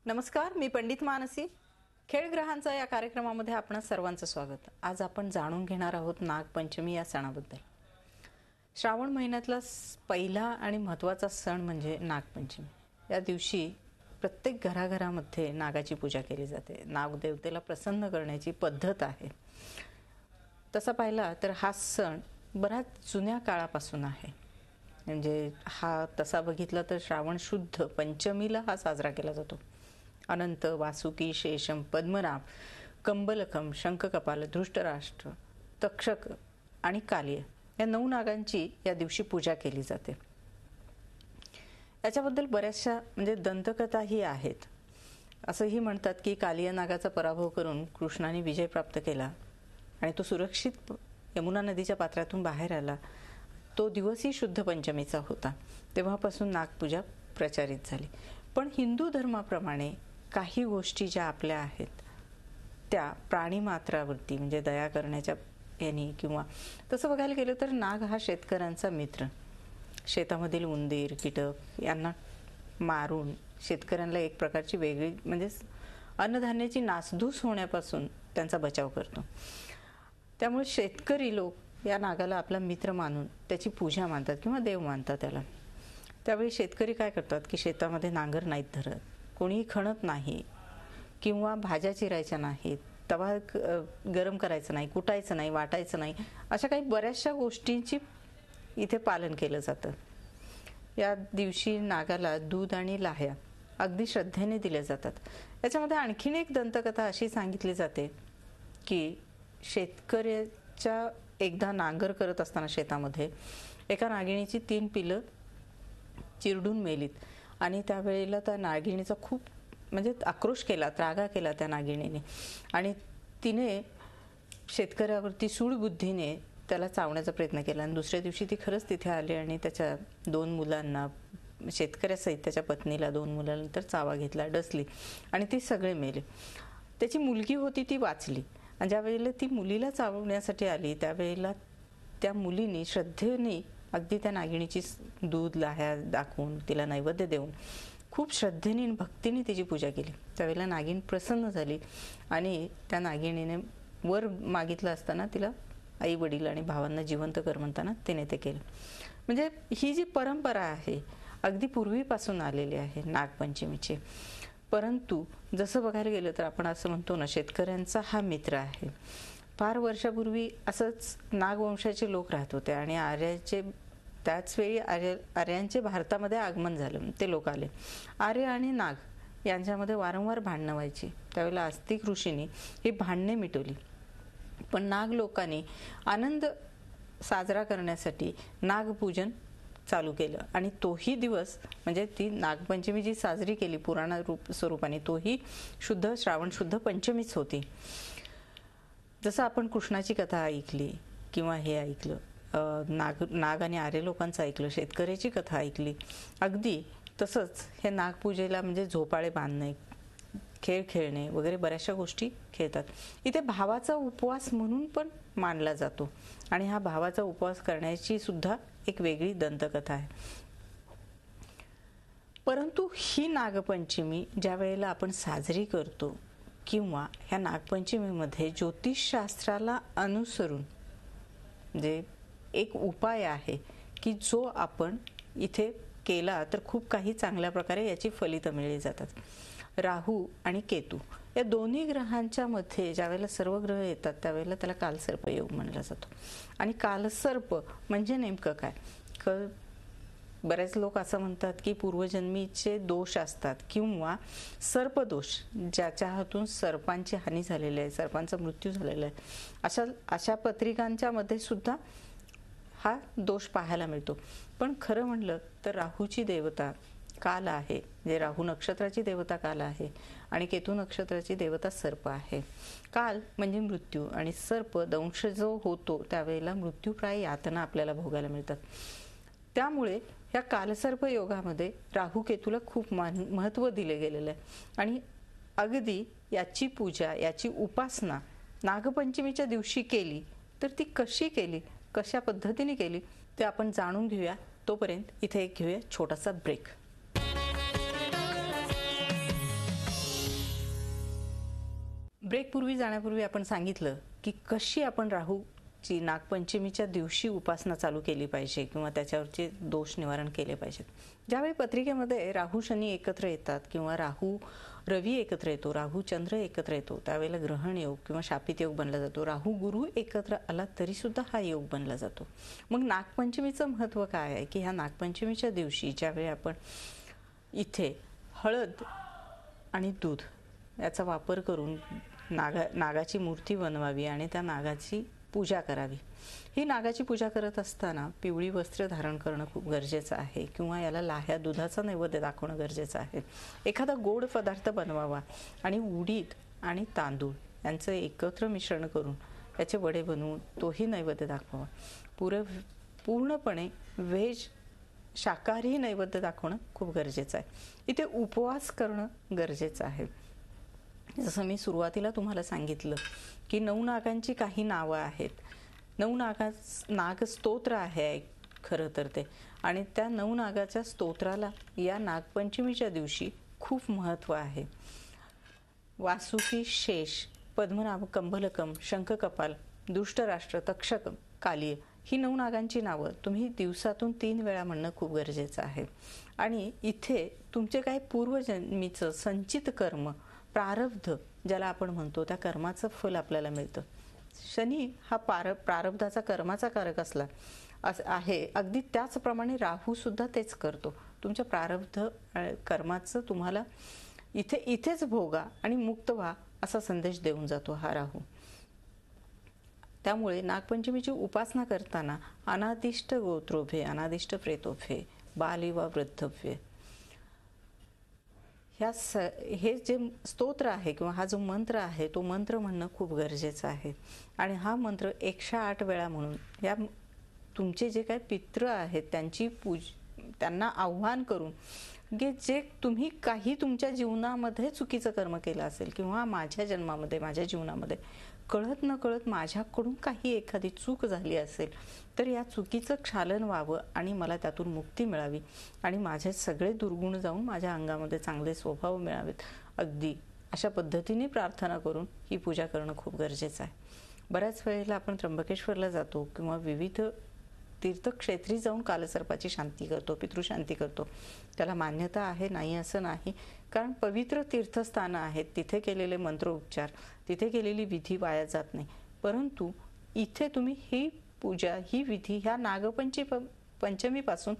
नमस्कार, मी पंडित मानसी. खेळग्रहांचा या कार्यक्रमामध्ये आपण सर्वांचं स्वागत. आज आपण जाणून घेणार आहोत नागपंचमी या सणाबद्दल. श्रावण महिन्यातला पहिला आणि महत्त्वाचा सण म्हणजे नागपंचमी. या दिवशी प्रत्येक घराघरामध्ये नागाची पूजा केली जाते. नागदेवतेला प्रसन्न करण्याची पद्धत आहे. तसा पाहिला तर हा सण बराच जुन्या काळापासून आहे. म्हणजे हा तसा बघितला तर श्रावण शुद्ध पंचमीला हा साजरा केला जातो. अनंत, वासुकी, शेषम, पद्मनाभ, कंबलकम, शंखकपाल, धृष्टराष्ट्र, तक्षक आणि कालिय या 9 नागांची या दिवशी पूजा केली जाते. याच्याबद्दल बऱ्याचशा म्हणजे दंतकथाही आहेत. असंही म्हणतात की कालिय नागाचा पराभव करून कृष्णाने विजय प्राप्त केला आणि तो सुरक्षित यमुना नदीच्या पात्रातून बाहेर आला. तो दिवसही शुद्ध पंचमीचा होता. तेव्हापासून नागपूजा प्रचारित झाली. पण हिंदू धर्माप्रमाणे काही गोष्टी ज्या आपल्या आहेत त्या प्राणीमात्रावरती म्हणजे दया करण्याच्या यांनी किंवा तसं बघायला गेलं तर नाग हा शेतकऱ्यांचा मित्र. शेतामधील उंदीर, कीटक यांना मारून शेतकऱ्यांना एक प्रकारची वेगळी म्हणजे अन्नधान्याची नासधूस होण्यापासून त्यांचा बचाव करतो. त्यामुळे शेतकरी लोक या नागाला आपला मित्र मानून त्याची पूजा मानतात किंवा देव मानतात त्याला. त्यावेळी शेतकरी काय करतात की शेतामध्ये नांगर नाहीत धरत, कोणीही खणत नाही किंवा भाज्या चिरायच्या नाहीत, तवा गरम करायचं नाही, कुटायचं नाही, वाटायचं नाही, अशा काही बऱ्याचशा गोष्टींची इथे पालन केलं जातं. या दिवशी नागाला दूध आणि लाह्या अगदी श्रद्धेने दिल्या जातात. याच्यामध्ये आणखीन एक दंतकथा अशी सांगितली जाते की शेतकऱ्याच्या एकदा नांगर करत असताना शेतामध्ये एका नागिणीची 3 पिलं चिरडून मेलीत आणि त्यावेळेला त्या नागिणीचा खूप म्हणजे आक्रोश केला, त्रागा केला त्या नागिणीने आणि तिने शेतकऱ्यावरती सूडबुद्धीने त्याला चावण्याचा प्रयत्न केला. आणि दुसऱ्या दिवशी ती खरंच तिथे आली आणि त्याच्या 2 मुलांना शेतकऱ्यासहित त्याच्या पत्नीला 2 मुलांनंतर चावा घेतला, डसली आणि ती सगळे मेले. त्याची मुलगी होती ती वाचली आणि ज्या वेळेला ती मुलीला चावण्यासाठी आली त्यावेळेला त्या मुलीने श्रद्धेने अगदी त्या नागिणीची दूध लाह्या दाखवून तिला नैवेद्य देऊन खूप श्रद्धेने आणि भक्तीने तिची पूजा केली. त्यावेळेला नागिण प्रसन्न झाली आणि त्या नागिणीने वर मागितलं असताना तिला आई वडील आणि भावांना जिवंत कर म्हणताना तिने ते केलं. म्हणजे ही जी परंपरा आहे अगदी पूर्वीपासून आलेली आहे नागपंचमीची. परंतु जसं बघायला गेलं तर आपण असं म्हणतो ना, शेतकऱ्यांचा हा मित्र आहे. फार वर्षापूर्वी असंच नागवंशाचे लोक राहत होते आणि आर्याचे त्याच वेळी आर्यांचे भारतामध्ये आगमन झालं. ते लोक आले. आर्य आणि नाग यांच्यामध्ये वारंवार भांडणं व्हायची. त्यावेळेला आस्तिक ऋषींनी ही भांडणे मिटवली. पण नाग लोकांनी आनंद साजरा करण्यासाठी नागपूजन चालू केलं आणि तोही दिवस म्हणजे ती नागपंचमी जी साजरी केली पुराण स्वरूपाने तोही शुद्ध श्रावण शुद्ध पंचमीच होती. जसं आपण कृष्णाची कथा ऐकली किंवा हे ऐकलं, नाग आणि आर्य लोकांचं ऐकलं, शेतकऱ्याची कथा ऐकली, अगदी तसंच हे नागपूजेला म्हणजे झोपाळे बांधणे, खेळ खेळणे वगैरे बऱ्याचशा गोष्टी खेळतात. इथे भावाचा उपवास म्हणून पण मानला जातो आणि हा भावाचा उपवास करण्याची सुद्धा एक वेगळी दंतकथा आहे. परंतु ही नागपंचमी ज्या वेळेला आपण साजरी करतो किंवा ह्या नागपंचमीमध्ये ज्योतिषशास्त्राला अनुसरून म्हणजे एक उपाय आहे की जो आपण इथे केला तर खूप काही चांगल्या प्रकारे याची फलितं मिळली जातात. राहू आणि केतू या दोन्ही ग्रहांच्या मध्ये ज्यावेळेला सर्व ग्रह येतात त्यावेळेला त्याला कालसर्प योग म्हणला जातो. आणि कालसर्प म्हणजे नेमकं काय? बरेच लोक असं म्हणतात की पूर्वजन्मीचे दोष असतात किंवा सर्पदोष, ज्याच्या हातून सर्पांची हानी झालेली आहे, सर्पांचा मृत्यू झालेला आहे, अशा पत्रिकांच्या मध्ये सुद्धा हा दोष पाहायला मिळतो. पण खरं म्हणलं तर राहूची देवता काल आहे, जे राहू नक्षत्राची देवता काल आहे आणि केतू नक्षत्राची देवता सर्प आहे. काल म्हणजे मृत्यू आणि सर्प दंश जो होतो त्यावेळेला मृत्यूप्राय यातना आपल्याला भोगायला मिळतात. त्यामुळे या कालसर्प योगामध्ये राहू केतूला खूप महत्त्व दिले गेलेलं आहे आणि अगदी याची पूजा, याची उपासना नागपंचमीच्या दिवशी केली तर ती कशी केली, कशा पद्धतीने केली ते आपण जाणून घेऊया. तोपर्यंत इथे एक घेऊया छोटासा ब्रेक. ब्रेकपूर्वी जाण्यापूर्वी आपण सांगितलं की कशी आपण राहूची नागपंचमीच्या दिवशी उपासना चालू केली पाहिजे किंवा त्याच्यावरचे दोष निवारण केले पाहिजेत. ज्यावेळी पत्रिकेमध्ये राहू शनी एकत्र येतात किंवा राहू रवी एकत्र येतो, राहू चंद्र एकत्र येतो, त्यावेळेला ग्रहण योग किंवा शापित योग बनला जातो. राहू गुरु एकत्र आला तरी सुद्धा हा योग बनला जातो. मग नागपंचमीचं महत्त्व काय आहे की ह्या नागपंचमीच्या दिवशी ज्यावेळी आपण इथे हळद आणि दूध याचा वापर करून नागाची मूर्ती बनवावी आणि त्या नागाची पूजा करावी. ही नागाची पूजा करत असताना पिवळी वस्त्र धारण करणं खूप गरजेचं आहे किंवा याला लाह्या दुधाचा नैवेद्य दाखवणं गरजेचं आहे. एखादा गोड पदार्थ बनवावा आणि उडीद आणि तांदूळ यांचं एकत्र मिश्रण करून याचे वडे बनवून तोही नैवेद्य दाखवावा. पूर्णपणे व्हेज शाकाहारी नैवेद्य दाखवणं खूप गरजेचं आहे. इथे उपवास करणं गरजेचं आहे. जसं मी सुरुवातीला तुम्हाला सांगितलं की 9 नागांची काही नावं आहेत. 9 नाग स्तोत्र आहे खरं तर ते, आणि त्या 9 नागाच्या स्तोत्राला या नागपंचमीच्या दिवशी खूप महत्त्व आहे. वासुकी, शेष, पद्मनाभ, कंभलकम, शंखकपाल, दुष्टराष्ट्र, तक्षक, कालिय ही 9 नागांची नावं तुम्ही दिवसातून 3 वेळा म्हणणं खूप गरजेचं आहे. आणि इथे तुमचे काही पूर्वजन्मीचं संचित कर्म, प्रारब्ध ज्याला आपण म्हणतो, त्या कर्माचं फल आपल्याला मिळतं. शनी हा प्रारब्धाचा कर्माचा कारक असला आहे, अगदी त्याचप्रमाणे राहू सुद्धा तेच करतो. तुमच्या प्रारब्ध कर्माचं तुम्हाला इथेच भोगा आणि मुक्त व्हा असा संदेश देऊन जातो हा राहू. त्यामुळे नागपंचमीची उपासना करताना अनादिष्ट गोत्रोभे, अनादिष्ट प्रेतोभे, बाल वा वृद्धभे हे जे स्तोत्र आहे किंवा हा जो मंत्र आहे तो मंत्र म्हणणं खूप गरजेचं आहे. आणि हा मंत्र 108 वेळा म्हणून या तुमचे जे काही पितृ आहेत त्यांना आव्हान करून की जे तुम्ही काही तुमच्या जीवनामध्ये चुकीचं कर्म केलं असेल किंवा माझ्या जीवनामध्ये कळत न कळत माझ्याकडून काही एखादी चूक झाली असेल तर या चुकीचं क्षालन व्हावं आणि मला त्यातून मुक्ती मिळावी आणि माझे सगळे दुर्गुण जाऊन माझ्या अंगामध्ये चांगले स्वभाव मिळावेत, अगदी अशा पद्धतीने प्रार्थना करून ही पूजा करणं खूप गरजेचं आहे. बऱ्याच वेळेला आपण त्र्यंबकेश्वरला जातो किंवा विविध तीर्थक्षेत्री जाऊन कालसर्पाची शांती करतो, पितृशांती करतो. त्याला मान्यता आहे नाही असं नाही, कारण पवित्र तीर्थस्थानं आहेत, तिथे केलेले मंत्रोच्चार, तिथे केलेली विधी वाया जात नाही. परंतु इथे तुम्ही ही पूजा, ही विधी ह्या नागपंचमीपासून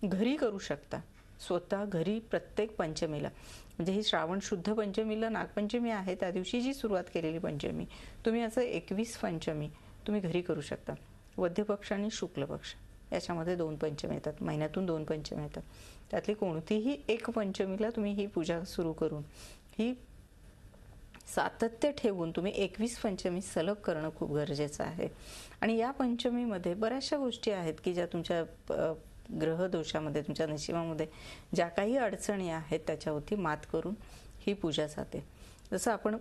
घरी करू शकता. स्वतः घरी प्रत्येक पंचमीला, म्हणजे ही श्रावण शुद्ध पंचमीला नागपंचमी आहे त्या दिवशी जी सुरुवात केलेली पंचमी, तुम्ही असं 21 पंचमी तुम्ही घरी करू शकता. वद्य पक्ष आणि शुक्ल पक्ष याच्यामध्ये 2 पंचमी येतात, महिन्यातून 2 पंचमी येतात. त्यातली कोणतीही एक पंचमीला तुम्ही ही पूजा सुरू करून ही सातत्य ठेवून तुम्ही 21 पंचमी सलग करणं खूप गरजेचं आहे. आणि या पंचमीमध्ये बऱ्याचशा गोष्टी आहेत की ज्या तुमच्या ग्रहदोषामध्ये, तुमच्या नशिबामध्ये ज्या काही अडचणी आहेत त्याच्यावरती मात करून ही पूजा जाते. जसं आपण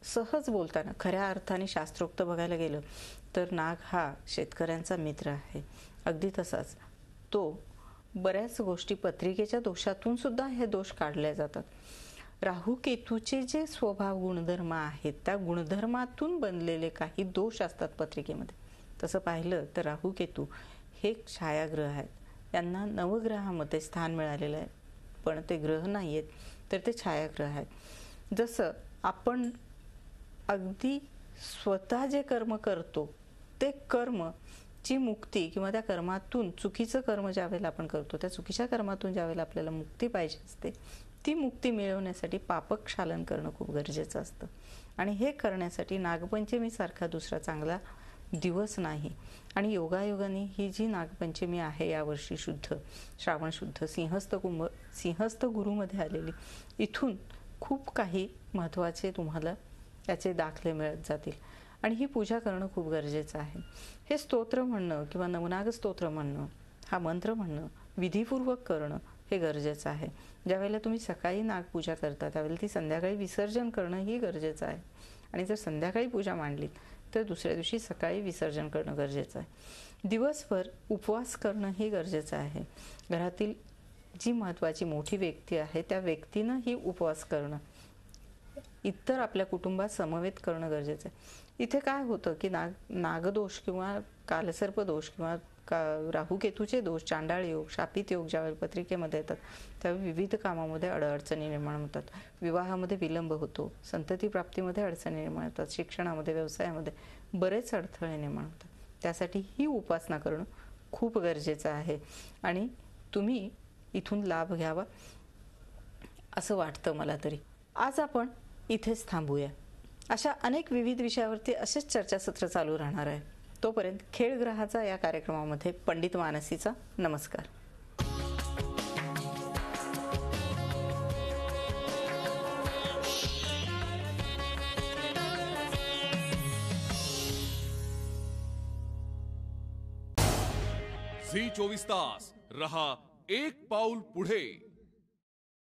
सहज बोलताना खऱ्या अर्थाने शास्त्रोक्त बघायला गेलं तर नाग हा शेतकऱ्यांचा मित्र आहे. अगदी तसाच तो बऱ्याच गोष्टी पत्रिकेच्या दोषातून सुद्धा हे दोष काढले जातात. राहू केतूचे जे स्वभाव गुणधर्म आहेत त्या गुणधर्मातून बनलेले काही दोष असतात पत्रिकेमध्ये. तसं पाहिलं तर राहू केतू हे छायाग्रह आहेत, यांना नवग्रहामध्ये स्थान मिळालेलं आहे, पण ते ग्रह नाही आहेत तर ते छायाग्रह आहेत. जसं आपण अगदी स्वतः जे कर्म करतो ते कर्मची मुक्ती किंवा त्या कर्मातून चुकीचं कर्म ज्यावेळेला आपण करतो त्या चुकीच्या कर्मातून ज्यावेळेला आपल्याला मुक्ती पाहिजे असते, ती मुक्ती मिळवण्यासाठी पापक्षालन करणं खूप गरजेचं असतं. आणि हे करण्यासाठी नागपंचमीसारखा दुसरा चांगला दिवस नाही. आणि योगायोगाने ही जी नागपंचमी आहे यावर्षी शुद्ध श्रावण शुद्ध सिंहस्थ गुरुमध्ये आलेली, इथून खूप काही महत्त्वाचे तुम्हाला याचे दाखले मिळत जातील. आणि ही पूजा करणं खूप गरजेचं आहे. हे स्तोत्र म्हणणं किंवा नवनाग स्तोत्र म्हणणं, हा मंत्र म्हणणं विधीपूर्वक करणं हे गरजेचं आहे. ज्यावेळेला तुम्ही सकाळी नागपूजा करता त्यावेळेला ती संध्याकाळी विसर्जन करणं ही गरजेचं आहे. आणि जर संध्याकाळी पूजा मांडलीत तर दुसऱ्या दिवशी सकाळी विसर्जन करणं गरजेचं आहे. दिवसभर उपवास करणं ही गरजेचं आहे. घरातील जी महत्त्वाची मोठी व्यक्ती आहे त्या व्यक्तीनं ही उपवास करणं इतर आपल्या कुटुंबात समवेत करणं गरजेचं आहे. इथे काय होतं की नागदोष किंवा कालसर्प दोष किंवा राहू केतूचे दोष, चांडाळ योग, शापित योग ज्यावेळी पत्रिकेमध्ये येतात त्यावेळी विविध कामामध्ये अडचणी निर्माण होतात, विवाहामध्ये विलंब होतो, संतती प्राप्तीमध्ये अडचणी निर्माण होतात, शिक्षणामध्ये, व्यवसायामध्ये बरेच अडथळे निर्माण होतात. त्यासाठी ही उपासना करणं खूप गरजेचं आहे आणि तुम्ही इथून लाभ घ्यावा असं वाटतं मला तरी. आज आपण इथेच थांबूया. अशा अनेक विविध विषयावरती असेच चर्चासत्र चालू राहणार आहे. तोपर्यंत खेळ ग्रहाचा या कार्यक्रमामध्ये पंडित मानसीचा नमस्कार. झी 24 तास रहा एक पाऊल पुढे.